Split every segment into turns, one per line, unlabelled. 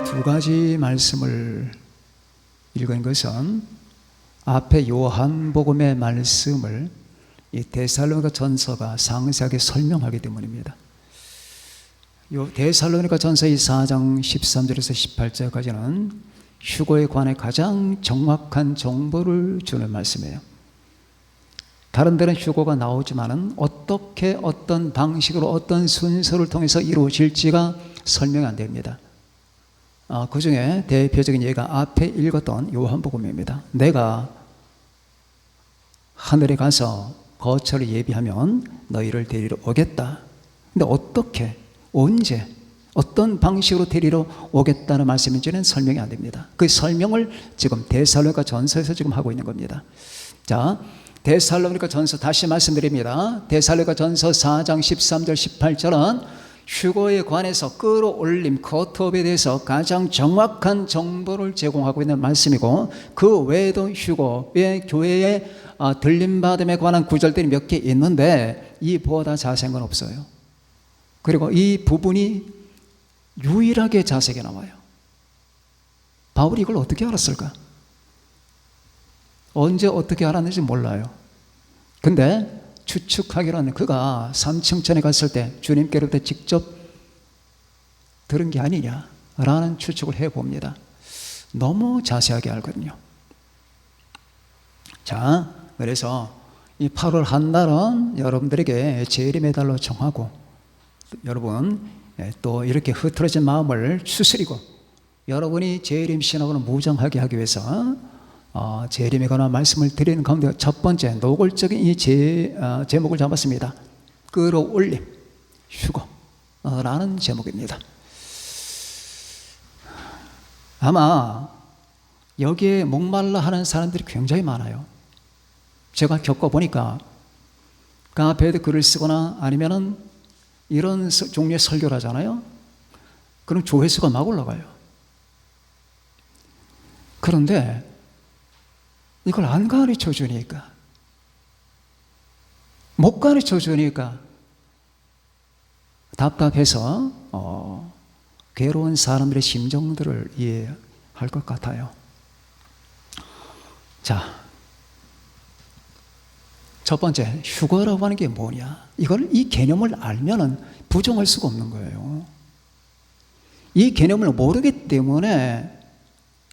두 가지 말씀을 읽은 것은 앞에 요한복음의 말씀을 이 데살로니가 전서가 상세하게 설명하기 때문입니다. 요 데살로니가 전서 4장 13절에서 18절까지는 휴거에 관해 가장 정확한 정보를 주는 말씀이에요. 다른 데는 휴거가 나오지만은 어떻게 어떤 방식으로 어떤 순서를 통해서 이루어질지가 설명이 안 됩니다. 그 중에 대표적인 예가 앞에 읽었던 요한복음입니다. 내가 하늘에 가서 거처를 예비하면 너희를 데리러 오겠다. 근데 어떻게, 언제, 어떤 방식으로 데리러 오겠다는 말씀인지는 설명이 안 됩니다. 그 설명을 지금 데살로니가 전서에서 지금 하고 있는 겁니다. 자, 데살로니가 전서 다시 말씀드립니다. 데살로니가 전서 4장 13절 18절은 휴거에 관해서 끌어올림, 컷업에 대해서 가장 정확한 정보를 제공하고 있는 말씀이고, 그 외에도 휴거의 교회의 들림받음에 관한 구절들이 몇 개 있는데 이보다 자세한 건 없어요. 그리고 이 부분이 유일하게 자세하게 나와요. 바울이 이걸 어떻게 알았을까? 언제 어떻게 알았는지 몰라요. 근데 추측하기로는 그가 삼층천에 갔을 때 주님께로부터 직접 들은 게 아니냐라는 추측을 해봅니다. 너무 자세하게 알거든요. 자, 그래서 이 8월 한 달은 여러분들에게 재림의 달로 정하고, 여러분 또 이렇게 흐트러진 마음을 추스리고 여러분이 재림 신학으로 무장하게 하기 위해서 재림에 관한 말씀을 드리는 가운데 첫 번째 노골적인 이 제목을 잡았습니다. 끌어올림, 휴거라는 제목입니다. 아마 여기에 목말라 하는 사람들이 굉장히 많아요. 제가 겪어보니까 카페에도 글을 쓰거나 아니면은 이런 종류의 설교를 하잖아요. 그럼 조회수가 막 올라가요. 그런데 이걸 안 가르쳐 주니까, 못 가르쳐 주니까 답답해서 괴로운 사람들의 심정들을 이해할 것 같아요. 자, 첫 번째, 휴거라고 하는 게 뭐냐? 이 개념을 알면은 부정할 수가 없는 거예요. 이 개념을 모르기 때문에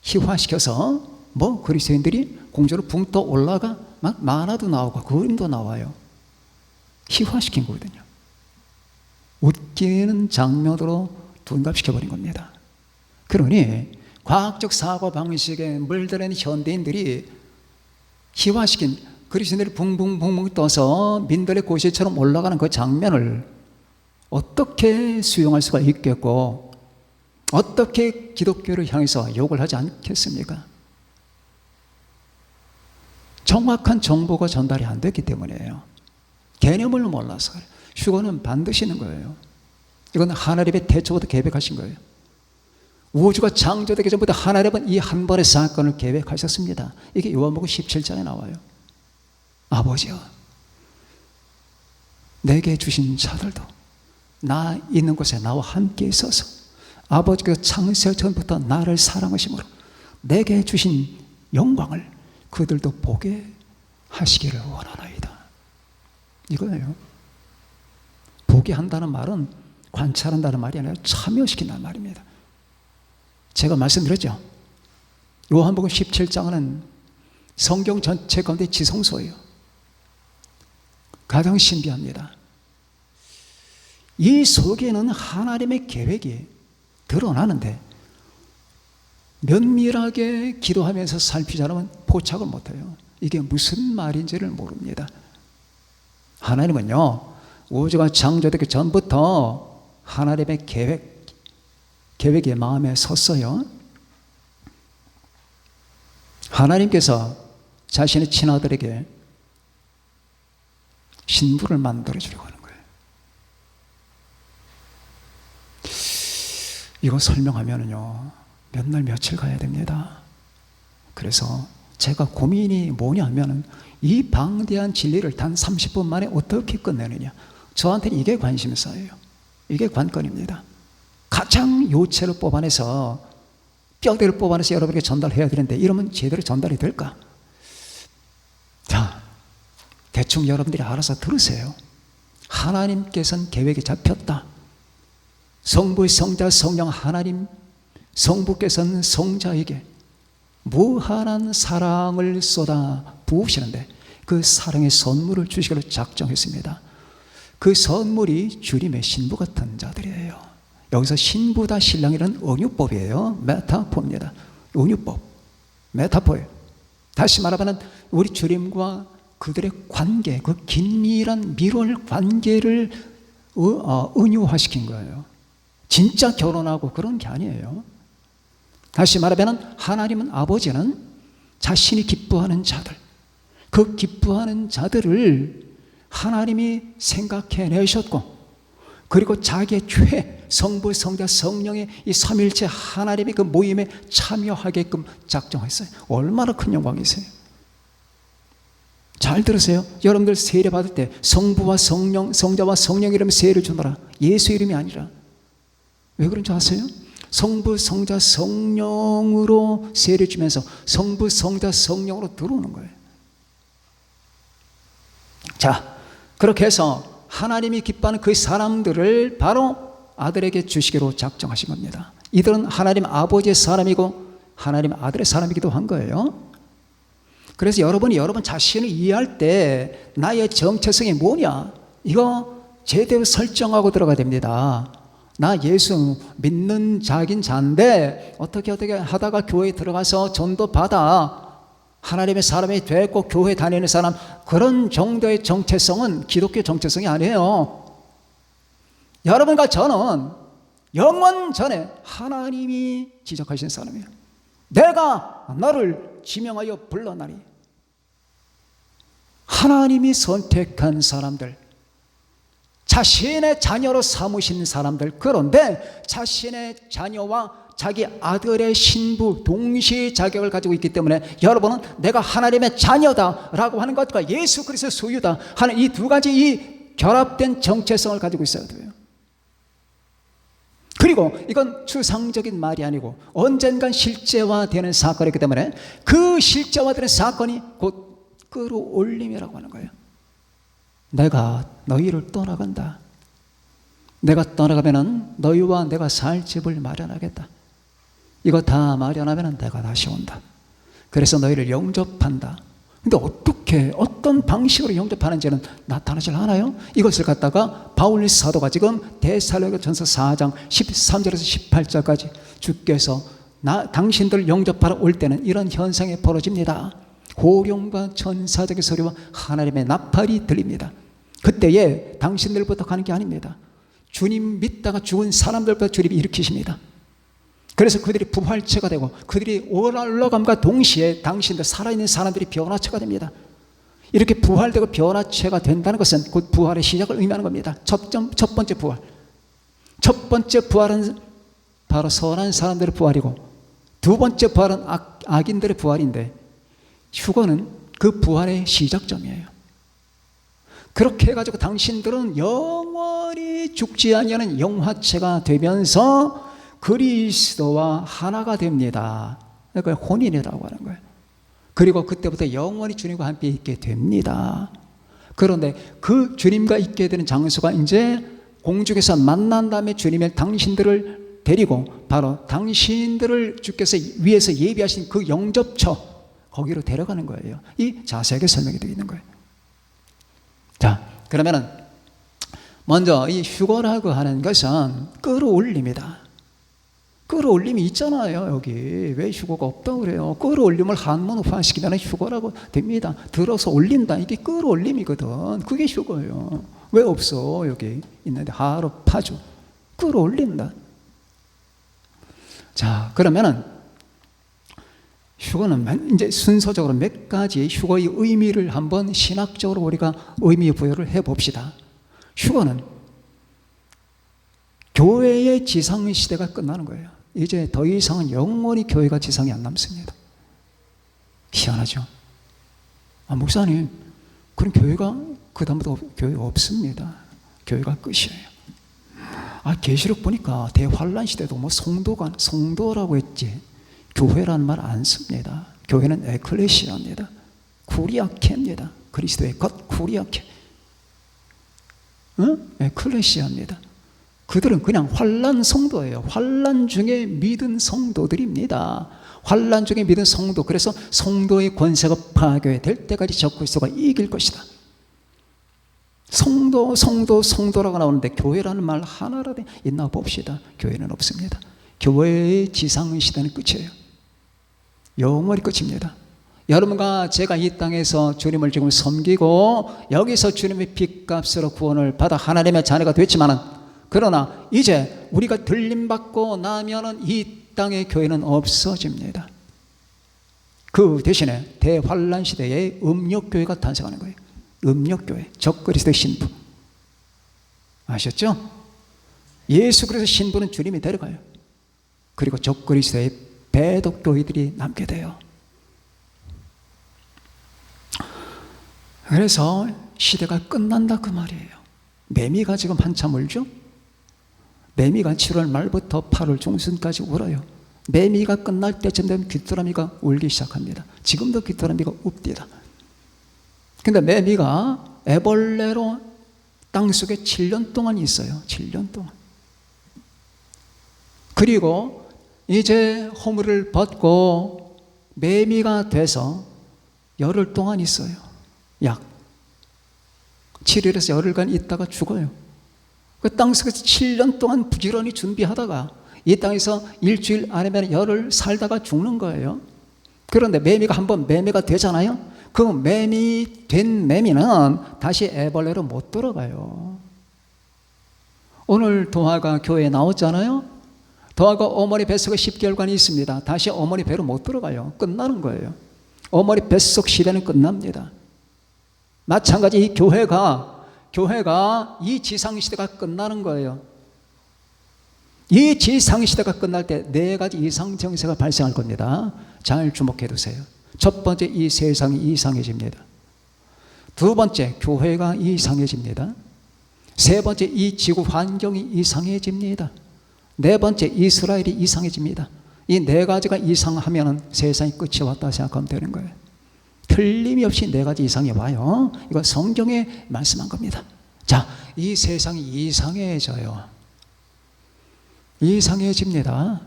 희화시켜서 그리스도인들이 공주로 붕 떠 올라가 막 만화도 나오고 그림도 나와요. 희화시킨 거거든요. 웃기는 장면으로 둔갑시켜버린 겁니다. 그러니 과학적 사고방식에 물들은 현대인들이 희화시킨 그리스도인들이 붕붕붕붕 떠서 민들의 고시처럼 올라가는 그 장면을 어떻게 수용할 수가 있겠고, 어떻게 기독교를 향해서 욕을 하지 않겠습니까? 정확한 정보가 전달이 안 됐기 때문이에요. 개념을 몰라서 그래요. 휴거는 반드시 있는 거예요. 이건 하나님의 태초부터 계획하신 거예요. 우주가 창조되기 전부터 하나님은 이 한 번의 사건을 계획하셨습니다. 이게 요한복음 17장에 나와요. 아버지여, 내게 주신 자들도 나 있는 곳에 나와 함께 있어서 아버지께서 창세 전부터 나를 사랑하심으로 내게 주신 영광을 그들도 보게 하시기를 원하나이다. 이거예요. 보게 한다는 말은 관찰한다는 말이 아니라 참여시킨다는 말입니다. 제가 말씀드렸죠. 요한복음 17장은 성경 전체 가운데 지성소예요. 가장 신비합니다. 이 속에는 하나님의 계획이 드러나는데 면밀하게 기도하면서 살피지 않으면 포착을 못해요. 이게 무슨 말인지를 모릅니다. 하나님은요, 우주가 창조되기 전부터 하나님의 계획이 마음에 섰어요. 하나님께서 자신의 친아들에게 신부를 만들어주려고 하는 거예요. 이거 설명하면은요, 몇 날 며칠 가야 됩니다. 그래서 제가 고민이 뭐냐면은 이 방대한 진리를 단 30분 만에 어떻게 끝내느냐. 저한테는 이게 관심사예요. 이게 관건입니다. 가장 요체를 뽑아내서 뼈대를 뽑아내서 여러분에게 전달해야 되는데 이러면 제대로 전달이 될까? 자, 대충 여러분들이 알아서 들으세요. 하나님께서는 계획이 잡혔다. 성부, 성자, 성령 하나님, 성부께서는 성자에게 무한한 사랑을 쏟아 부으시는데 그 사랑의 선물을 주시기로 작정했습니다. 그 선물이 주님의 신부 같은 자들이에요. 여기서 신부다 신랑이라는 은유법이에요. 메타포입니다. 은유법, 메타포예요. 다시 말하면 우리 주님과 그들의 관계, 그 긴밀한 밀월 관계를 은유화시킨 거예요. 진짜 결혼하고 그런 게 아니에요. 다시 말하면 하나님은 아버지는 자신이 기뻐하는 자들, 그 기뻐하는 자들을 하나님이 생각해내셨고, 그리고 자기의 죄, 성부, 성자, 성령의 이 삼일체 하나님의 그 모임에 참여하게끔 작정했어요. 얼마나 큰 영광이세요. 잘 들으세요. 여러분들 세례 받을 때 성부와 성령, 성자와 성령 이름의 세례를 주노라. 예수 이름이 아니라. 왜 그런 줄 아세요? 성부, 성자, 성령으로 세례 주면서 성부, 성자, 성령으로 들어오는 거예요. 자, 그렇게 해서 하나님이 기뻐하는 그 사람들을 바로 아들에게 주시기로 작정하신 겁니다. 이들은 하나님 아버지의 사람이고 하나님 아들의 사람이기도 한 거예요. 그래서 여러분 자신을 이해할 때 나의 정체성이 뭐냐? 이거 제대로 설정하고 들어가야 됩니다. 나 예수 믿는 자긴 자인데 어떻게 하다가 교회에 들어가서 전도 받아 하나님의 사람이 됐고 교회 다니는 사람, 그런 정도의 정체성은 기독교 정체성이 아니에요. 여러분과 저는 영원 전에 하나님이 지적하신 사람이에요. 내가 너를 지명하여 불러나니. 하나님이 선택한 사람들, 자신의 자녀로 삼으신 사람들, 그런데 자신의 자녀와 자기 아들의 신부 동시에 자격을 가지고 있기 때문에 여러분은 내가 하나님의 자녀다라고 하는 것과 예수 그리스도의 소유다 하는 이 두 가지 이 결합된 정체성을 가지고 있어야 돼요. 그리고 이건 추상적인 말이 아니고 언젠간 실제화되는 사건이기 때문에 그 실제화되는 사건이 곧 끌어올림이라고 하는 거예요. 내가 너희를 떠나간다. 내가 떠나가면은 너희와 내가 살 집을 마련하겠다. 이거 다 마련하면은 내가 다시 온다. 그래서 너희를 영접한다. 근데 어떻게 어떤 방식으로 영접하는지는 나타나질 않아요. 이것을 갖다가 바울 사도가 지금 데살로니가전서 4장 13절에서 18절까지 주께서 당신들 영접하러 올 때는 이런 현상이 벌어집니다. 호령과 천사적인 소리와 하나님의 나팔이 들립니다. 그때에 당신들부터 가는 게 아닙니다. 주님 믿다가 죽은 사람들부터 주님이 일으키십니다. 그래서 그들이 부활체가 되고 그들이 올라감과 동시에 당신들 살아있는 사람들이 변화체가 됩니다. 이렇게 부활되고 변화체가 된다는 것은 곧 부활의 시작을 의미하는 겁니다. 첫 번째 부활. 첫 번째 부활은 바로 선한 사람들의 부활이고 두 번째 부활은 악인들의 부활인데 휴거는 그 부활의 시작점이에요. 그렇게 해가지고 당신들은 영원히 죽지 아니하는 영화체가 되면서 그리스도와 하나가 됩니다. 그러니까 혼인이라고 하는 거예요. 그리고 그때부터 영원히 주님과 함께 있게 됩니다. 그런데 그 주님과 있게 되는 장소가 이제 공중에서 만난 다음에 주님의 당신들을 데리고 바로 당신들을 주께서 위에서 예비하신 그 영접처 거기로 데려가는 거예요. 이 자세하게 설명이 되어 있는 거예요. 자, 그러면은 먼저 이 휴거라고 하는 것은 끌어올립니다. 끌어올림이 있잖아요. 여기 왜 휴거가 없다고 그래요? 끌어올림을 한문화시키면 휴거라고 됩니다. 들어서 올린다, 이게 끌어올림이거든. 그게 휴거예요. 왜 없어? 여기 있는데 하루 파주 끌어올린다. 자, 그러면은 휴거는 이제 순서적으로 몇 가지 휴거의 의미를 한번 신학적으로 우리가 의미 부여를 해봅시다. 휴거는 교회의 지상 시대가 끝나는 거예요. 이제 더 이상은 영원히 교회가 지상에 안 남습니다. 희한하죠? 목사님, 그럼 교회가 그다음부터 교회 없습니다. 교회가 끝이에요. 계시록 보니까 대환란 시대도 성도라고 했지. 교회라는 말 안 씁니다. 교회는 에클레시아입니다. 쿠리아케입니다. 그리스도의 것 쿠리아케. 에클레시아입니다. 그들은 그냥 환난 성도예요. 환난 중에 믿은 성도들입니다. 환난 중에 믿은 성도. 그래서 성도의 권세가 파괴될 때까지 적그리스도가 이길 것이다. 성도라고 나오는데 교회라는 말 하나라도 있나 봅시다. 교회는 없습니다. 교회의 지상시대는 끝이에요. 영원히 끝입니다. 여러분과 제가 이 땅에서 주님을 지금 섬기고 여기서 주님의 핏값으로 구원을 받아 하나님의 자녀가 됐지만은, 그러나 이제 우리가 들림받고 나면은 이 땅의 교회는 없어집니다. 그 대신에 대환란 시대에 음력교회가 탄생하는 거예요. 음력교회, 적그리스도의 신부. 아셨죠? 예수 그리스도 신부는 주님이 데려가요. 그리고 적그리스도의 배독교회들이 남게 돼요. 그래서 시대가 끝난다 그 말이에요. 매미가 지금 한참 울죠? 매미가 7월 말부터 8월 중순까지 울어요. 매미가 끝날 때쯤 되면 귀뚜라미가 울기 시작합니다. 지금도 귀뚜라미가 웁니다. 근데 매미가 애벌레로 땅속에 7년 동안 있어요. 7년 동안. 그리고 이제 허물을 벗고 매미가 돼서 열흘 동안 있어요. 약 7일에서 열흘간 있다가 죽어요. 그 땅속에서 7년 동안 부지런히 준비하다가 이 땅에서 일주일 아니면 열흘 살다가 죽는 거예요. 그런데 매미가 한번 매미가 되잖아요. 그 매미 된 매미는 다시 애벌레로 못 돌아가요. 오늘 도화가 교회에 나왔잖아요. 도화가 어머니 뱃속에 10개월간이 있습니다. 다시 어머니 배로 못 들어가요. 끝나는 거예요. 어머니 뱃속 시대는 끝납니다. 마찬가지 이 교회가 이 지상시대가 끝나는 거예요. 이 지상시대가 끝날 때 4가지 이상정세가 발생할 겁니다. 잘 주목해 두세요. 첫 번째, 이 세상이 이상해집니다. 두 번째, 교회가 이상해집니다. 세 번째, 이 지구 환경이 이상해집니다. 네 번째, 이스라엘이 이상해집니다. 이 4가지가 이상하면 세상이 끝이 왔다 생각하면 되는 거예요. 틀림이 없이 4가지 이상이 와요. 이거 성경에 말씀한 겁니다. 자, 이 세상이 이상해져요. 이상해집니다.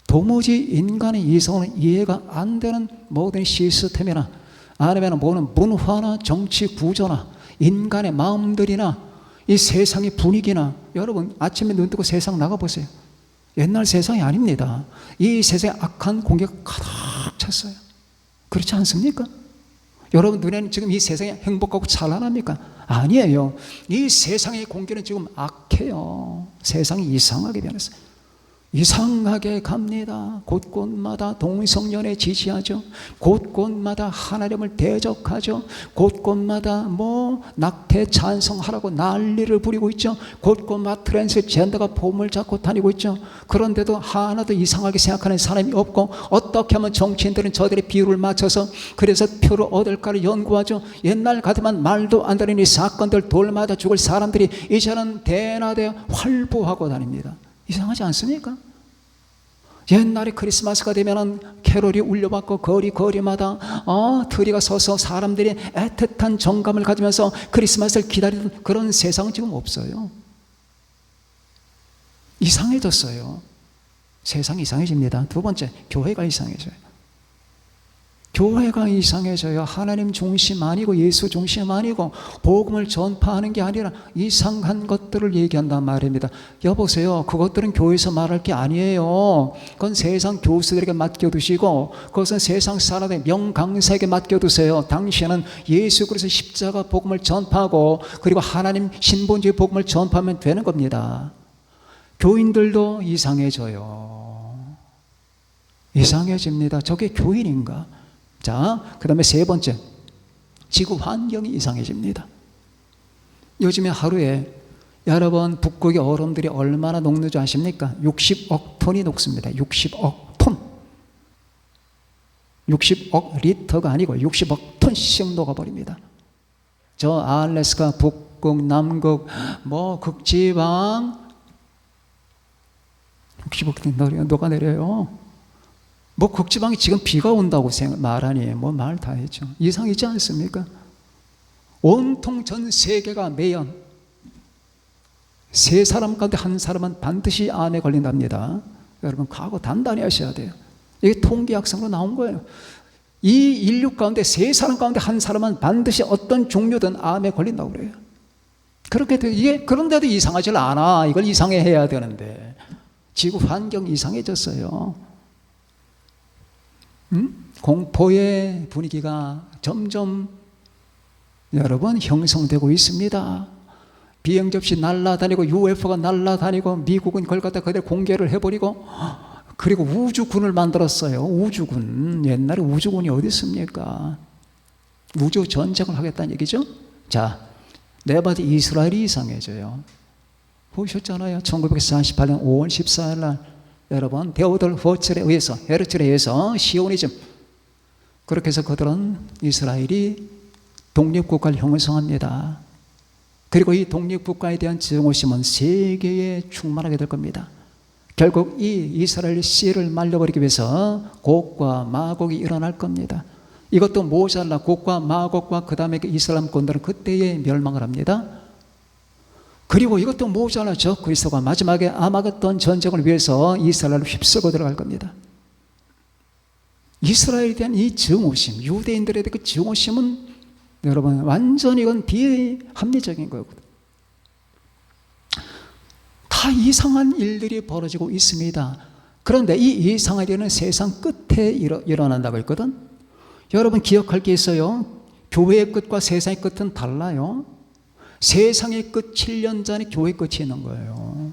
도무지 인간의 이성은 이해가 안 되는 모든 시스템이나 아니면 모든 문화나 정치 구조나 인간의 마음들이나 이 세상의 분위기나, 여러분 아침에 눈 뜨고 세상 나가보세요. 옛날 세상이 아닙니다. 이 세상에 악한 공기가 가득 찼어요. 그렇지 않습니까? 여러분 눈에는 지금 이 세상이 행복하고 찬란합니까? 아니에요. 이 세상의 공기는 지금 악해요. 세상이 이상하게 변했어요. 이상하게 갑니다. 곳곳마다 동성연애 지지하죠. 곳곳마다 하나님을 대적하죠. 곳곳마다 낙태 찬성하라고 난리를 부리고 있죠. 곳곳마다 트랜스젠더가 폼을 잡고 다니고 있죠. 그런데도 하나도 이상하게 생각하는 사람이 없고, 어떻게 하면 정치인들은 저들의 비율을 맞춰서 그래서 표를 얻을까를 연구하죠. 옛날 같으면 말도 안 되는 이 사건들, 돌마다 죽을 사람들이 이제는 대낮에 활보하고 다닙니다. 이상하지 않습니까? 옛날에 크리스마스가 되면은 캐롤이 울려받고 거리마다 트리가 서서 사람들이 애틋한 정감을 가지면서 크리스마스를 기다리는 그런 세상은 지금 없어요. 이상해졌어요. 세상이 이상해집니다. 두 번째, 교회가 이상해져요. 교회가 이상해져요. 하나님 중심 아니고 예수 중심 아니고 복음을 전파하는 게 아니라 이상한 것들을 얘기한단 말입니다. 여보세요, 그것들은 교회에서 말할 게 아니에요. 그건 세상 교수들에게 맡겨두시고 그것은 세상 사람의 명강사에게 맡겨두세요. 당신은 예수 그리스도 십자가 복음을 전파하고 그리고 하나님 신본주의 복음을 전파하면 되는 겁니다. 교인들도 이상해져요. 이상해집니다. 저게 교인인가? 자, 그 다음에 세 번째, 지구 환경이 이상해집니다. 요즘에 하루에 여러분 북극의 얼음들이 얼마나 녹는지 아십니까? 60억 톤이 녹습니다. 60억 톤. 60억 리터가 아니고 60억 톤씩 녹아버립니다. 저 알래스카, 북극, 남극, 극지방 60억 톤 녹아내려요. 뭐 극지방에 지금 비가 온다고 말하니 뭐 말 다 했죠. 이상이지 않습니까? 온통 전 세계가 매연, 세 사람 가운데 한 사람은 반드시 암에 걸린답니다. 여러분 각오 단단히 하셔야 돼요. 이게 통계학상으로 나온 거예요. 이 인류 가운데 세 사람 가운데 한 사람은 반드시 어떤 종류든 암에 걸린다고 그래요. 그렇게 이게 그런데도 이상하질 않아. 이걸 이상해야 되는데 지구 환경 이상해졌어요. 공포의 분위기가 점점 여러분 형성되고 있습니다. 비행 접시 날아다니고 UFO가 날아다니고 미국은 그걸 갖다 그대로 공개를 해버리고 그리고 우주군을 만들었어요. 우주군. 옛날에 우주군이 어디 있습니까? 우주 전쟁을 하겠다는 얘기죠. 자, 네 번째 이스라엘이 이상해져요. 보셨잖아요. 1948년 5월 14일 날 여러분 데오돌 헤르츠에 의해서 시오니즘, 그렇게 해서 그들은 이스라엘이 독립국가를 형성합니다. 그리고 이 독립국가에 대한 증오심은 세계에 충만하게 될 겁니다. 결국 이 이스라엘 씨를 말려버리기 위해서 곡과 마곡이 일어날 겁니다. 이것도 모자라 곡과 마곡과 그 다음에 이슬람권들은 그때에 멸망을 합니다. 그리고 이것도 모자라죠. 그리스도가 마지막에 아마겟돈 전쟁을 위해서 이스라엘을 휩쓸고 들어갈 겁니다. 이스라엘에 대한 이 증오심, 유대인들에 대한 그 증오심은 여러분 완전히 이건 비합리적인 거거든요. 다 이상한 일들이 벌어지고 있습니다. 그런데 이 이상한 일은 세상 끝에 일어난다고 했거든. 여러분 기억할 게 있어요. 교회의 끝과 세상의 끝은 달라요. 세상의 끝 7년 전에 교회 끝이 있는 거예요.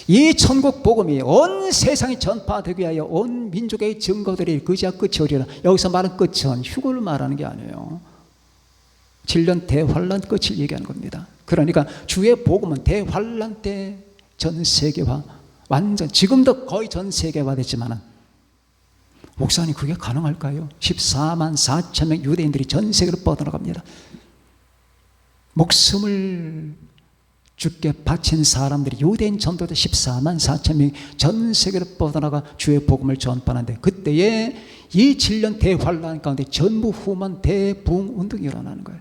이 천국 복음이 온 세상에 전파되기 위하여 온 민족의 증거들이 그제야 끝이 오리라. 여기서 말하는 끝은 휴거를 말하는 게 아니에요. 7년 대환란 끝을 얘기하는 겁니다. 그러니까 주의 복음은 대환란 때 전 세계화, 완전 지금도 거의 전 세계화 됐지만 목사님 그게 가능할까요? 14만 4천 명 유대인들이 전 세계로 뻗어나갑니다. 목숨을 주께 바친 사람들이 유대인 전도대 14만 4천 명이 전 세계로 뻗어나가 주의 복음을 전파하는데 그때에 이 7년 대환란 가운데 전무후무한 대부흥운동이 일어나는 거예요.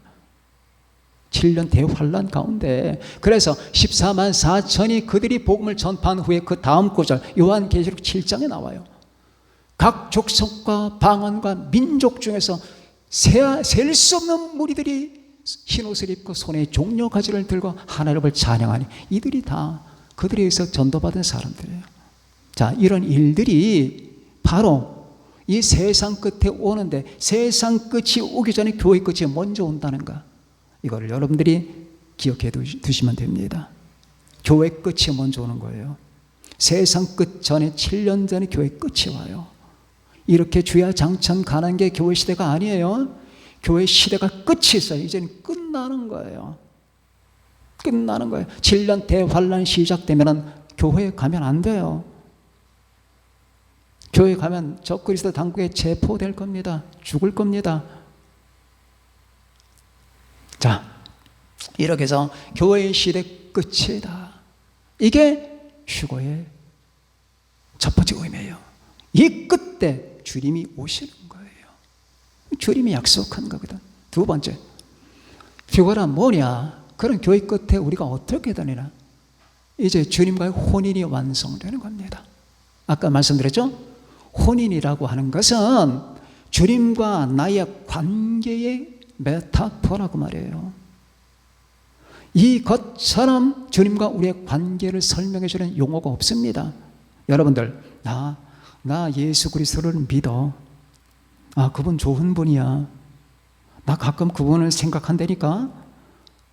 7년 대환란 가운데. 그래서 14만 4천이 그들이 복음을 전파한 후에 그 다음 구절 요한계시록 7장에 나와요. 각 족속과 방언과 민족 중에서 셀 수 없는 무리들이 흰 옷을 입고 손에 종려 가지를 들고 하나님을 찬양하니 이들이 다 그들에 의해서 전도받은 사람들이에요. 자, 이런 일들이 바로 이 세상 끝에 오는데 세상 끝이 오기 전에 교회 끝이 먼저 온다는가, 이거를 여러분들이 기억해 두시면 됩니다. 교회 끝이 먼저 오는 거예요. 세상 끝 전에 7년 전에 교회 끝이 와요. 이렇게 주야장천 가는 게 교회 시대가 아니에요. 교회 시대가 끝이 있어요. 이제는 끝나는 거예요. 끝나는 거예요. 7년 대환란 시작되면 교회에 가면 안 돼요. 교회 가면 적그리스도 당국에 체포될 겁니다. 죽을 겁니다. 자, 이렇게 해서 교회의 시대 끝이다. 이게 휴거의 첫 번째 의미예요. 이 끝에 주님이 오시는 거예요. 주님이 약속한 거거든. 두 번째, 휴거란 뭐냐? 그런 교회 끝에 우리가 어떻게 다니나? 이제 주님과의 혼인이 완성되는 겁니다. 아까 말씀드렸죠? 혼인이라고 하는 것은 주님과 나의 관계의 메타포라고 말해요. 이것처럼 주님과 우리의 관계를 설명해 주는 용어가 없습니다. 여러분들, 나 예수 그리스도를 믿어. 그분 좋은 분이야. 나 가끔 그분을 생각한다니까.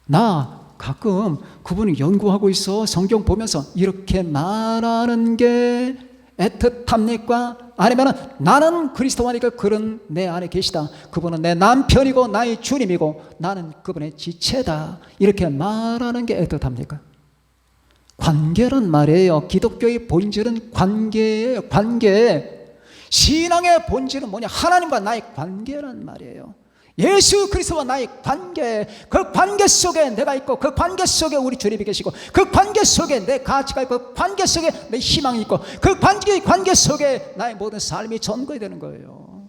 나 가끔 그분을 연구하고 있어. 성경 보면서. 이렇게 말하는 게 애틋합니까? 아니면 나는 그리스도 안에 그런 내 안에 계시다. 그분은 내 남편이고 나의 주님이고 나는 그분의 지체다. 이렇게 말하는 게 애틋합니까? 관계란 말이에요. 기독교의 본질은 관계예요. 관계. 신앙의 본질은 뭐냐? 하나님과 나의 관계란 말이에요. 예수 그리스도와 나의 관계, 그 관계 속에 내가 있고, 그 관계 속에 우리 주님이 계시고, 그 관계 속에 내 가치가 있고, 그 관계 속에 내 희망이 있고, 그 관계 속에 나의 모든 삶이 전거이 되는 거예요.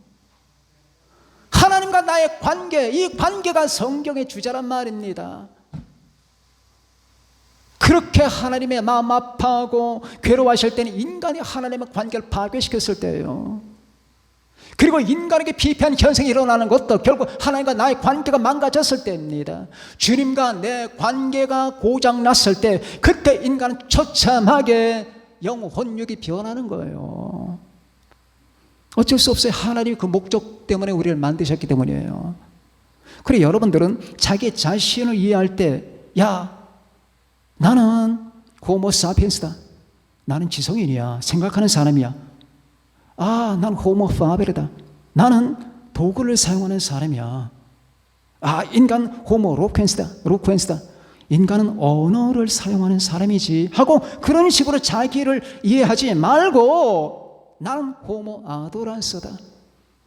하나님과 나의 관계, 이 관계가 성경의 주제란 말입니다. 그렇게 하나님의 마음 아파하고 괴로워하실 때는 인간이 하나님의 관계를 파괴시켰을 때예요. 그리고 인간에게 피폐한 현상이 일어나는 것도 결국 하나님과 나의 관계가 망가졌을 때입니다. 주님과 내 관계가 고장났을 때, 그때 인간은 처참하게 영혼육이 변하는 거예요. 어쩔 수 없어요. 하나님이 그 목적 때문에 우리를 만드셨기 때문이에요. 그래, 여러분들은 자기 자신을 이해할 때, 야, 나는 호모 사피엔스다. 나는 지성인이야. 생각하는 사람이야. 아, 난 호모 파베르다. 나는 도구를 사용하는 사람이야. 아, 인간 호모 로쿠엔스다. 인간은 언어를 사용하는 사람이지 하고, 그런 식으로 자기를 이해하지 말고, 나는 호모 아도란스다.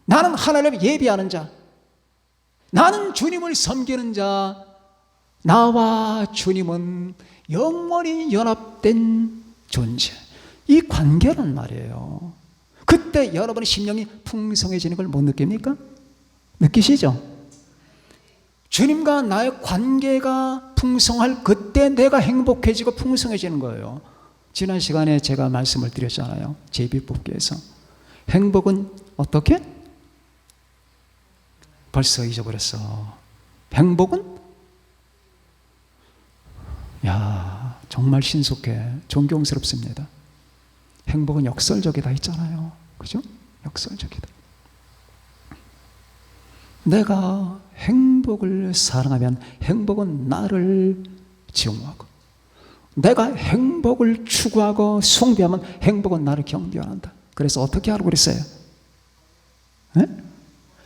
나는 하나님을 예비하는 자. 나는 주님을 섬기는 자. 나와 주님은 영원히 연합된 존재. 이 관계란 말이에요. 그때 여러분의 심령이 풍성해지는 걸 못 느낍니까? 느끼시죠? 주님과 나의 관계가 풍성할 그때 내가 행복해지고 풍성해지는 거예요. 지난 시간에 제가 말씀을 드렸잖아요. 제비뽑기에서 행복은 어떻게? 벌써 잊어버렸어. 행복은? 야, 정말 신속해. 존경스럽습니다. 행복은 역설적이다 했잖아요. 그죠? 역설적이다. 내가 행복을 사랑하면 행복은 나를 증오하고, 내가 행복을 추구하고 숭배하면 행복은 나를 경배한다. 그래서 어떻게 하라고 그랬어요? 네?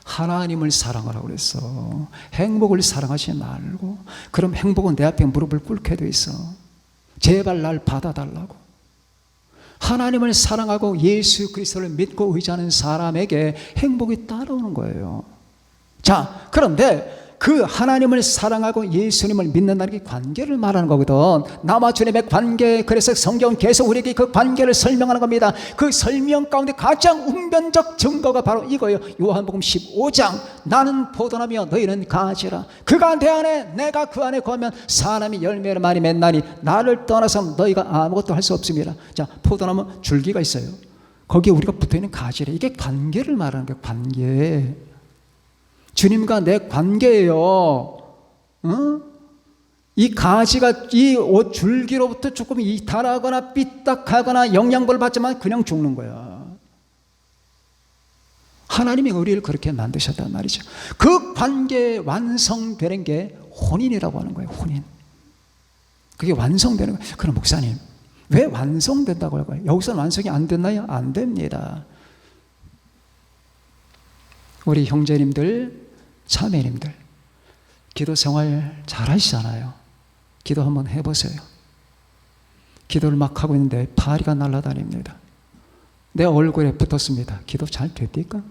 하나님을 사랑하라고 그랬어. 행복을 사랑하지 말고. 그럼 행복은 내 앞에 무릎을 꿇게 돼 있어. 제발 날 받아달라고. 하나님을 사랑하고 예수 그리스도를 믿고 의지하는 사람에게 행복이 따라오는 거예요. 자, 그런데 그 하나님을 사랑하고 예수님을 믿는다는 게 관계를 말하는 거거든. 나와 주님의 관계. 그래서 성경은 계속 우리에게 그 관계를 설명하는 겁니다. 그 설명 가운데 가장 웅변적 증거가 바로 이거예요. 요한복음 15장. 나는 포도나무여 너희는 가지라. 그가 내 안에 내가 그 안에 거하면 사람이 열매를 많이 맺나니 나를 떠나서 너희가 아무것도 할 수 없습니다. 자, 포도나무 줄기가 있어요. 거기에 우리가 붙어있는 가지래. 이게 관계를 말하는 거예요. 관계. 주님과 내 관계예요. 이 가지가 이 옷 줄기로부터 조금 이탈하거나 삐딱하거나 영양분을 받지만 그냥 죽는 거야. 하나님이 우리를 그렇게 만드셨단 말이죠. 그 관계 완성되는 게 혼인이라고 하는 거예요. 혼인. 그게 완성되는 거예요. 그럼 목사님, 왜 완성된다고 할까요? 여기서는 완성이 안 됐나요? 안 됩니다. 우리 형제님들, 자매님들, 기도 생활 잘 하시잖아요. 기도 한번 해보세요. 기도를 막 하고 있는데 파리가 날아다닙니다. 내 얼굴에 붙었습니다. 기도 잘 됩니까?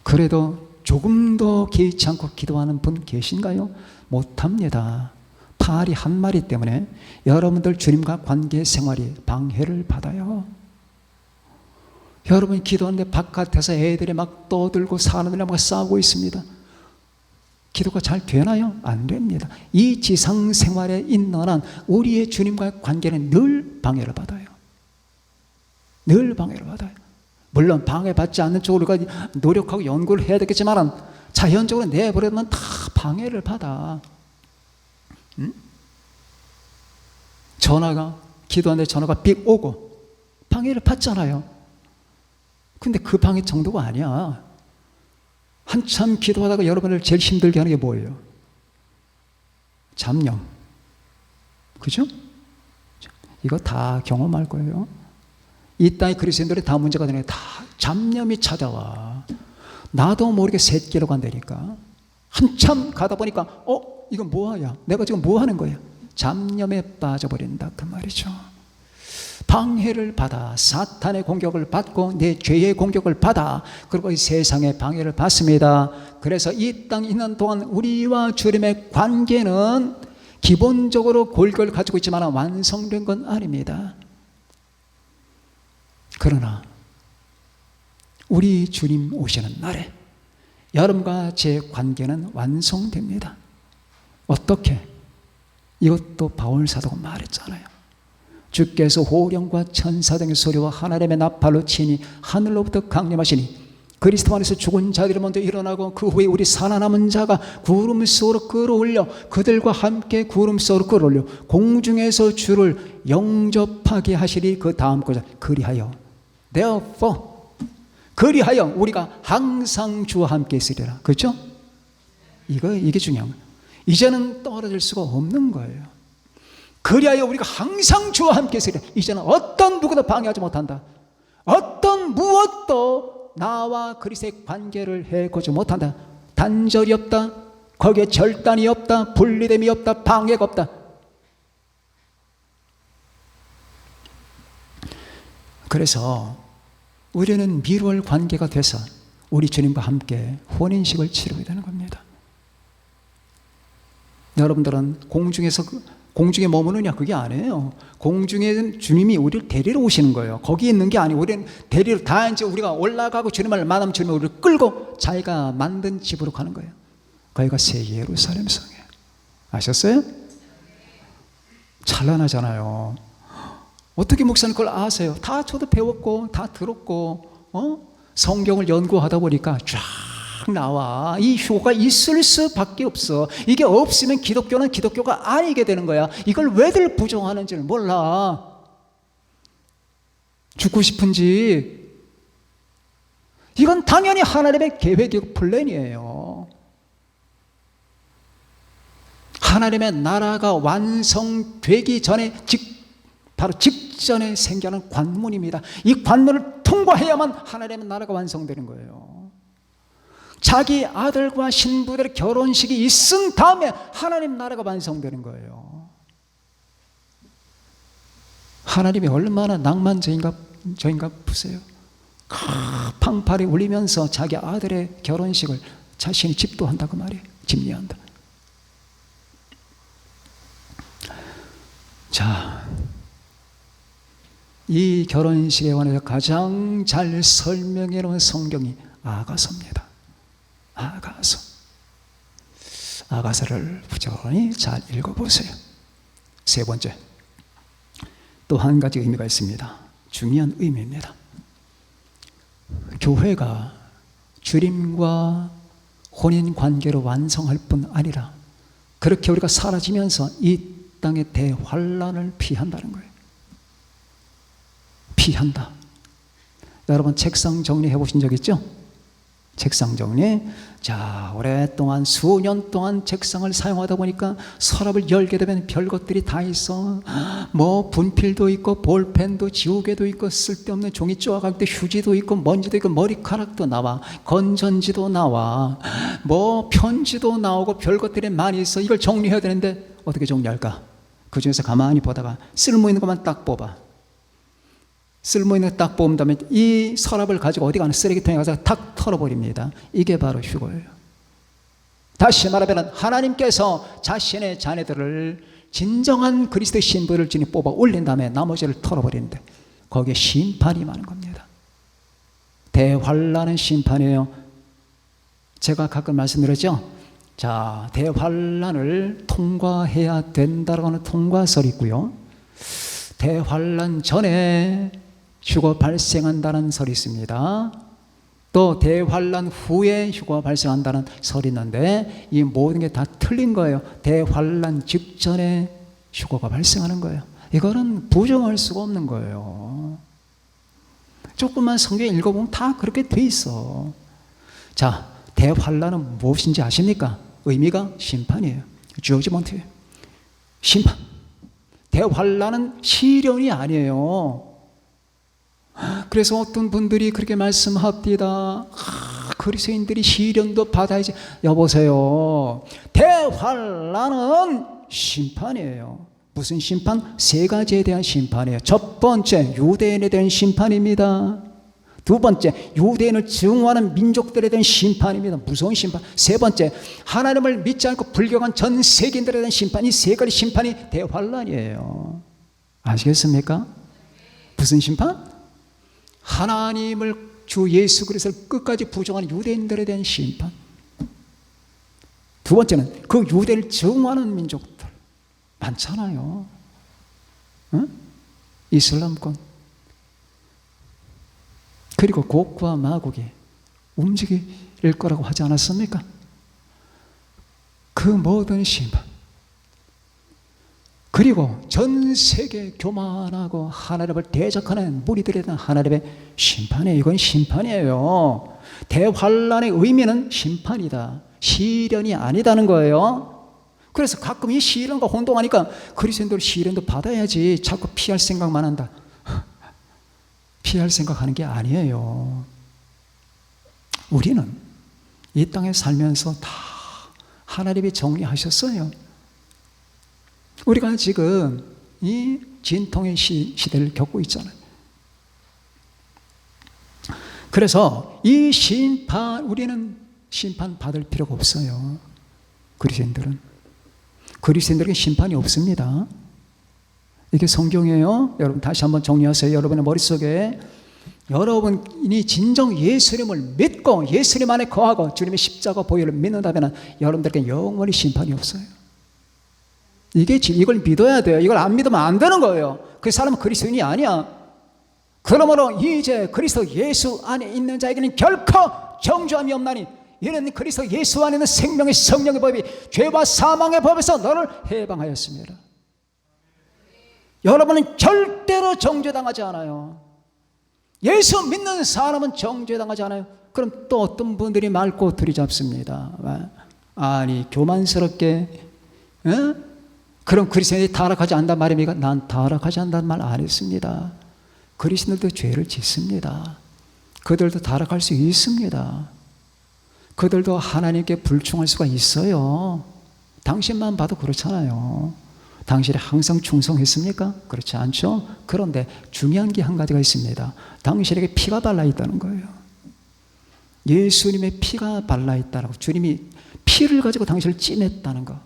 그래도 조금 더 개의치 않고 기도하는 분 계신가요? 못합니다. 파리 한 마리 때문에 여러분들 주님과 관계 생활이 방해를 받아요. 여러분이 기도하는데 바깥에서 애들이 막 떠들고 사람들이랑 막 싸우고 있습니다. 기도가 잘 되나요? 안 됩니다. 이 지상 생활에 있는 한 우리의 주님과의 관계는 늘 방해를 받아요. 늘 방해를 받아요. 물론 방해받지 않는 쪽으로 우리가 노력하고 연구를 해야 되겠지만 자연적으로 내버려두면 다 방해를 받아. 전화가, 기도하는데 전화가 삑 오고 방해를 받잖아요. 근데 그 방해 정도가 아니야. 한참 기도하다가 여러분을 제일 힘들게 하는 게 뭐예요? 잡념. 그죠? 이거 다 경험할 거예요. 이 땅의 그리스도인들이 다 문제가 되는 게 다 잡념이 찾아와. 나도 모르게 샛길로 간다니까. 한참 가다 보니까 이건 뭐야? 내가 지금 뭐 하는 거야? 잡념에 빠져버린다 그 말이죠. 방해를 받아 사탄의 공격을 받고 내 죄의 공격을 받아 그리고 이 세상의 방해를 받습니다. 그래서 이 땅에 있는 동안 우리와 주님의 관계는 기본적으로 골격을 가지고 있지만 완성된 건 아닙니다. 그러나 우리 주님 오시는 날에 여러분과 제 관계는 완성됩니다. 어떻게? 이것도 바울 사도가 말했잖아요. 주께서 호령과 천사등의 소리와 하나님의 나팔로 치니 하늘로부터 강림하시니 그리스도 안에서 죽은 자들이 먼저 일어나고 그 후에 우리 살아남은 자가 구름 속으로 끌어올려 그들과 함께 구름 속으로 끌어올려 공중에서 주를 영접하게 하시리. 그 다음 구절 그리하여 therefore 그리하여 우리가 항상 주와 함께 있으리라. 그렇죠? 이게 중요한 거예요. 이제는 떨어질 수가 없는 거예요. 그리하여 우리가 항상 주와 함께 있으리라. 이제는 어떤 누구도 방해하지 못한다. 어떤 무엇도 나와 그리스도의 관계를 해코지 못한다. 단절이 없다. 거기에 절단이 없다. 분리됨이 없다. 방해가 없다. 그래서 우리는 미루할 관계가 돼서 우리 주님과 함께 혼인식을 치르게 되는 겁니다. 여러분들은 공중에 머무느냐 그게 아니에요. 공중에 주님이 우리를 데리러 오시는 거예요. 거기 있는 게 아니고 우리는 데리러 다 이제 우리가 올라가고 주님을 만나면 주님이 우리를 끌고 자기가 만든 집으로 가는 거예요. 거기가 새 예루살렘 성이에요. 아셨어요? 찬란하잖아요. 어떻게 목사님 그걸 아세요? 다 저도 배웠고 다 들었고 성경을 연구하다 보니까 쫙 나와. 이 휴거가 있을 수밖에 없어. 이게 없으면 기독교는 기독교가 아니게 되는 거야. 이걸 왜들 부정하는지를 몰라. 죽고 싶은지. 이건 당연히 하나님의 계획이고 플랜이에요. 하나님의 나라가 완성되기 전에 바로 직전에 생겨난 관문입니다. 이 관문을 통과해야만 하나님의 나라가 완성되는 거예요. 자기 아들과 신부들의 결혼식이 있은 다음에 하나님 나라가 완성되는 거예요. 하나님이 얼마나 낭만적인가 보세요. 팡팔이 울리면서 자기 아들의 결혼식을 자신이 집도한다 그 말이에요. 집례한다. 자, 이 결혼식에 관해서 가장 잘 설명해 놓은 성경이 아가서입니다. 아가서를 부지런히 잘 읽어보세요. 세 번째, 또 한 가지 의미가 있습니다. 중요한 의미입니다. 교회가 주님과 혼인 관계로 완성할 뿐 아니라 그렇게 우리가 사라지면서 이 땅의 대환란을 피한다는 거예요. 피한다. 여러분 책상 정리해 보신 적 있죠? 책상 정리. 자, 오랫동안 수년 동안 책상을 사용하다 보니까 서랍을 열게 되면 별것들이 다 있어. 뭐 분필도 있고 볼펜도 지우개도 있고 쓸데없는 종이 쪼아갈 때 휴지도 있고 먼지도 있고 머리카락도 나와 건전지도 나와 뭐 편지도 나오고 별것들이 많이 있어. 이걸 정리해야 되는데 어떻게 정리할까? 그 중에서 가만히 보다가 쓸모있는 것만 딱 뽑아. 쓸모있는 거 딱 뽑은 다음에 이 서랍을 가지고 어디 가는 쓰레기통에 가서 탁 털어버립니다. 이게 바로 휴거예요. 다시 말하면 하나님께서 자신의 자녀들을 진정한 그리스도의 신부를 주님 뽑아 올린 다음에 나머지를 털어버리는데 거기에 심판이 많은 겁니다. 대환란은 심판이에요. 제가 가끔 말씀드렸죠. 자, 대환란을 통과해야 된다고 하는 통과설이 있고요. 대환란 전에 휴거 발생한다는 설이 있습니다. 또 대환란 후에 휴거가 발생한다는 설이 있는데 이 모든 게 다 틀린 거예요. 대환란 직전에 휴거가 발생하는 거예요. 이거는 부정할 수가 없는 거예요. 조금만 성경 읽어보면 다 그렇게 돼 있어. 자, 대환란은 무엇인지 아십니까? 의미가 심판이에요. 주어지먼트예요. 심판. 대환란은 시련이 아니에요. 그래서 어떤 분들이 그렇게 말씀합니다. 그리스도인들이 시련도 받아야지. 여보세요. 대환란은 심판이에요. 무슨 심판? 세 가지에 대한 심판이에요. 첫 번째, 유대인에 대한 심판입니다. 두 번째, 유대인을 증오하는 민족들에 대한 심판입니다. 무서운 심판. 세 번째, 하나님을 믿지 않고 불경한 전 세계인들에 대한 심판. 이 세 가지 심판이 대환란이에요. 아시겠습니까? 무슨 심판? 하나님을 주 예수 그리스도를 끝까지 부정하는 유대인들에 대한 심판. 두 번째는 그 유대인을 증오하는 민족들 많잖아요. 응? 이슬람권. 그리고 곡과 마곡이 움직일 거라고 하지 않았습니까? 그 모든 심판. 그리고 전 세계 교만하고 하나님을 대적하는 무리들에 대한 하나님의 심판이에요. 이건 심판이에요. 대환란의 의미는 심판이다. 시련이 아니다는 거예요. 그래서 가끔 이 시련과 혼동하니까 그리스도인들 시련도 받아야지 자꾸 피할 생각만 한다. 피할 생각하는 게 아니에요. 우리는 이 땅에 살면서 다 하나님이 정리하셨어요. 우리가 지금 이 진통의 시대를 겪고 있잖아요. 그래서 이 심판, 우리는 심판 받을 필요가 없어요. 그리스도인들에게 심판이 없습니다. 이게 성경이에요. 여러분 다시 한번 정리하세요. 여러분의 머릿속에 여러분이 진정 예수님을 믿고 예수님 안에 거하고 주님의 십자가 보혈을 믿는다면 여러분들에게 영원히 심판이 없어요. 이걸 믿어야 돼요. 이걸 안 믿으면 안 되는 거예요. 그 사람은 그리스도인이 아니야. 그러므로 이제 그리스도 예수 안에 있는 자에게는 결코 정죄함이 없나니 이는 그리스도 예수 안에 있는 생명의 성령의 법이 죄와 사망의 법에서 너를 해방하였습니다. 여러분은 절대로 정죄당하지 않아요. 예수 믿는 사람은 정죄당하지 않아요. 그럼 또 어떤 분들이 맑고 들이잡습니다. 아니 교만스럽게 그럼 그리스도인이 타락하지 않는단 말입니까? 난 타락하지 않는다는 말 안 했습니다. 그리스도인들도 죄를 짓습니다. 그들도 타락할 수 있습니다. 그들도 하나님께 불충할 수가 있어요. 당신만 봐도 그렇잖아요. 당신이 항상 충성했습니까? 그렇지 않죠? 그런데 중요한 게 한 가지가 있습니다. 당신에게 피가 발라있다는 거예요. 예수님의 피가 발라있다라고. 주님이 피를 가지고 당신을 찜했다는 거.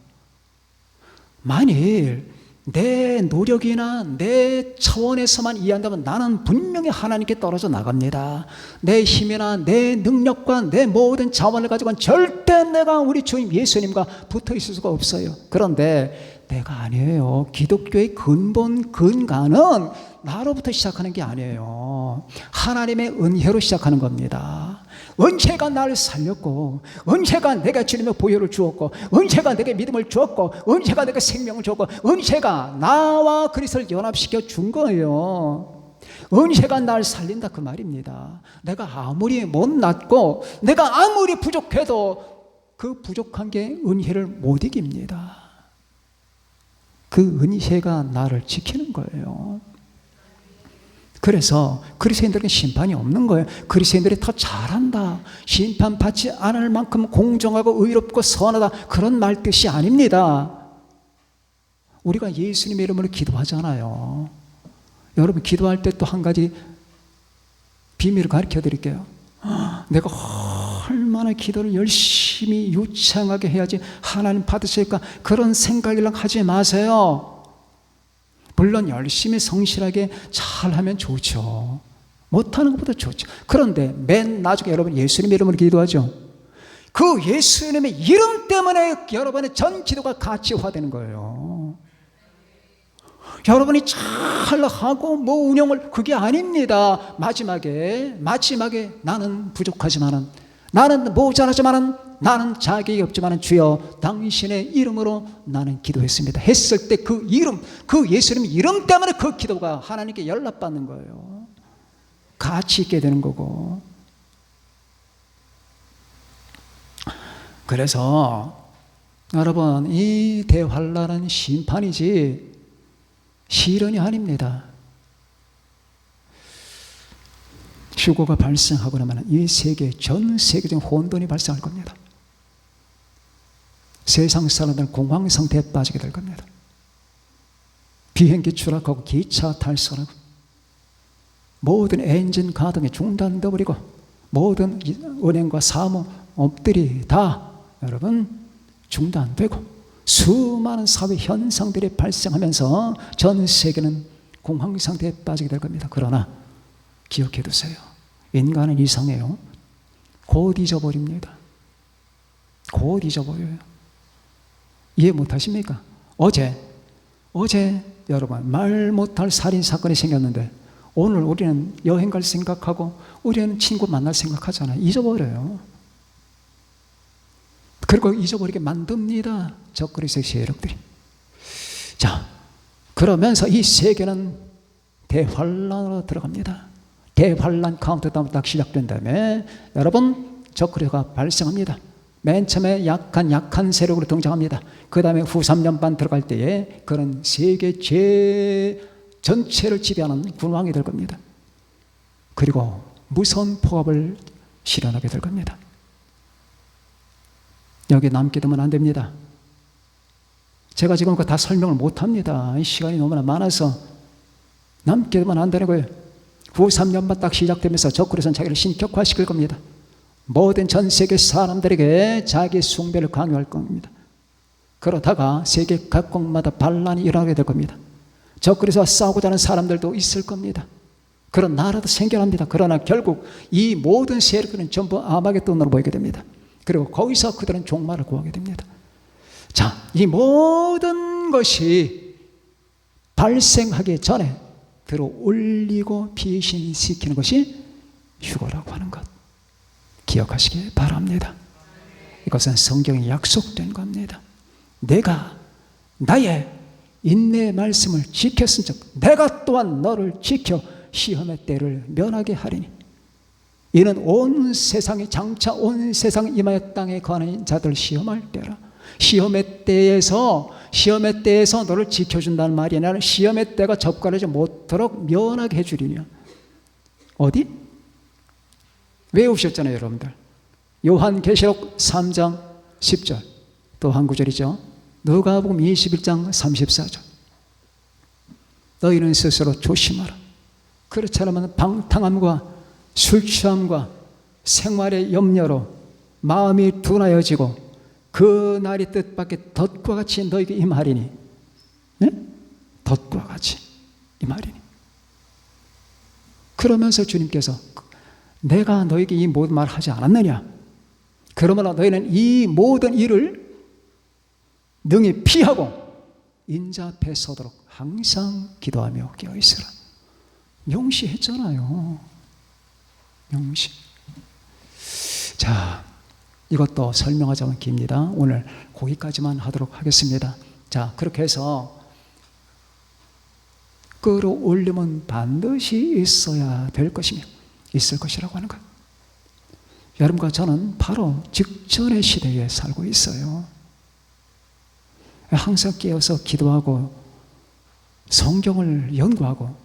만일 내 노력이나 내 차원에서만 이해한다면 나는 분명히 하나님께 떨어져 나갑니다. 내 힘이나 내 능력과 내 모든 자원을 가지고는 절대 내가 우리 주님 예수님과 붙어 있을 수가 없어요. 그런데 내가 아니에요. 기독교의 근본 근간은 나로부터 시작하는 게 아니에요. 하나님의 은혜로 시작하는 겁니다. 은혜가 나를 살렸고, 은혜가 내가 주님의 보혈을 주었고, 은혜가 내게 믿음을 주었고, 은혜가 내게 생명을 주었고, 은혜가 나와 그리스도를 연합시켜 준 거예요. 은혜가 나를 살린다 그 말입니다. 내가 아무리 못났고 내가 아무리 부족해도 그 부족한 게 은혜를 못 이깁니다. 그 은혜가 나를 지키는 거예요. 그래서 그리스도인들에게 심판이 없는 거예요. 그리스도인들이 더 잘한다, 심판받지 않을 만큼 공정하고 의롭고 선하다, 그런 말 뜻이 아닙니다. 우리가 예수님의 이름으로 기도하잖아요. 여러분 기도할 때 또 한 가지 비밀을 가르쳐 드릴게요. 내가 얼마나 기도를 열심히 유창하게 해야지 하나님 받으실까, 그런 생각이랑 하지 마세요. 물론 열심히 성실하게 잘하면 좋죠. 못하는 것보다 좋죠. 그런데 맨 나중에 여러분 예수님의 이름으로 기도하죠. 그 예수님의 이름 때문에 여러분의 전 기도가 가치화되는 거예요. 여러분이 잘하고 뭐 운영을, 그게 아닙니다. 마지막에 나는 부족하지만은, 나는 모자라지만은, 나는 자격이 없지만은 주여 당신의 이름으로 나는 기도했습니다 했을 때 그 이름, 그 예수님 이름 때문에 그 기도가 하나님께 연락받는 거예요. 가치 있게 되는 거고. 그래서 여러분 이 대환란은 심판이지 시련이 아닙니다. 휴고가 발생하고 나면 이 세계, 전 세계적인 혼돈이 발생할 겁니다. 세상 사람들은 공황 상태에 빠지게 될 겁니다. 비행기 추락하고 기차 탈선하고 모든 엔진 가동이 중단돼 버리고 모든 은행과 사무업들이 다 여러분 중단되고 수많은 사회 현상들이 발생하면서 전 세계는 공황 상태에 빠지게 될 겁니다. 그러나 기억해 두세요. 인간은 이상해요. 곧 잊어버립니다. 곧 잊어버려요. 이해 못하십니까? 어제 여러분 말 못할 살인사건이 생겼는데 오늘 우리는 여행 갈 생각하고 우리는 친구 만날 생각하잖아요. 잊어버려요. 그리고 잊어버리게 만듭니다. 적그리스의 세력들이. 자, 그러면서 이 세계는 대환란으로 들어갑니다. 대환란 카운트다운 딱 시작된 다음에 여러분 적그리스가 발생합니다. 맨 처음에 약한 세력으로 등장합니다. 그 다음에 후 3년 반 들어갈 때에 그런 세계 전체를 지배하는 군왕이 될 겁니다. 그리고 무서운 포압을 실현하게 될 겁니다. 여기 남게 되면 안 됩니다. 제가 지금 그거 다 설명을 못합니다. 시간이 너무나 많아서 남게 되면 안 되는 거예요. 후 3년만 딱 시작되면서 적그리스는 자기를 신격화시킬 겁니다. 모든 전 세계 사람들에게 자기 숭배를 강요할 겁니다. 그러다가 세계 각국마다 반란이 일어나게 될 겁니다. 적그리스와 싸우고자 하는 사람들도 있을 겁니다. 그런 나라도 생겨납니다. 그러나 결국 이 모든 세력들은 전부 아마겟돈으로 모이게 됩니다. 그리고 거기서 그들은 종말을 구하게 됩니다. 자, 이 모든 것이 발생하기 전에 들어 올리고 피신시키는 것이 휴거라고 하는 것 기억하시기 바랍니다. 이것은 성경에 약속된 겁니다. 내가 나의 인내의 말씀을 지켰은 즉 내가 또한 너를 지켜 시험의 때를 면하게 하리니 이는 온 세상에 장차 온 세상 임하여 땅에 거하는 자들 시험할 때라. 시험의 때에서 너를 지켜준다는 말이 아니라 시험의 때가 접근하지 못하도록 면하게 해주리냐. 어디? 외우셨잖아요 여러분들. 요한계시록 3장 10절 또 한 구절이죠. 누가복음 21장 34절 너희는 스스로 조심하라. 그렇지 않으면 방탕함과 술 취함과 생활의 염려로 마음이 둔하여지고 그 날이 뜻밖의 덫과 같이 너에게 임하리니 네? 덫과 같이 임하리니 그러면서 주님께서 내가 너에게 이 모든 말을 하지 않았느냐 그러므로 너희는 이 모든 일을 능히 피하고 인자 앞에 서도록 항상 기도하며 깨어있으라. 명시했잖아요. 명시. 자, 이것도 설명하자면 깁니다. 오늘 거기까지만 하도록 하겠습니다. 자, 그렇게 해서 끌어올림은 반드시 있어야 될 것이며 있을 것이라고 하는 것. 여러분과 저는 바로 직전의 시대에 살고 있어요. 항상 깨어서 기도하고 성경을 연구하고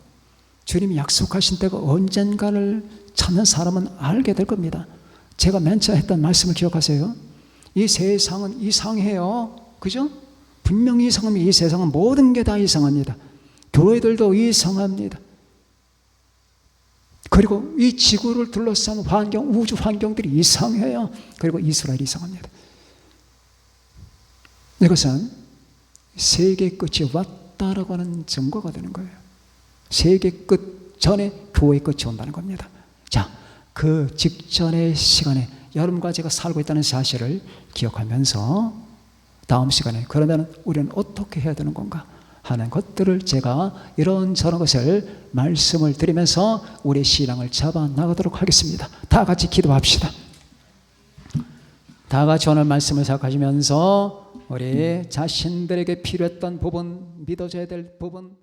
주님이 약속하신 때가 언젠가를 찾는 사람은 알게 될 겁니다. 제가 맨 처음에 했던 말씀을 기억하세요. 이 세상은 이상해요. 그죠? 분명히 이상합니다. 이 세상은 모든 게 다 이상합니다. 교회들도 이상합니다. 그리고 이 지구를 둘러싼 환경, 우주 환경들이 이상해요. 그리고 이스라엘이 이상합니다. 이것은 세계 끝이 왔다라고 하는 증거가 되는 거예요. 세계 끝 전에 교회의 끝이 온다는 겁니다. 자, 그 직전의 시간에 여러분과 제가 살고 있다는 사실을 기억하면서 다음 시간에 그러면 우리는 어떻게 해야 되는 건가 하는 것들을 제가 이런저런 것을 말씀을 드리면서 우리의 신앙을 잡아 나가도록 하겠습니다. 다 같이 기도합시다. 다 같이 오늘 말씀을 생각하시면서 우리 자신들에게 필요했던 부분, 믿어져야 될 부분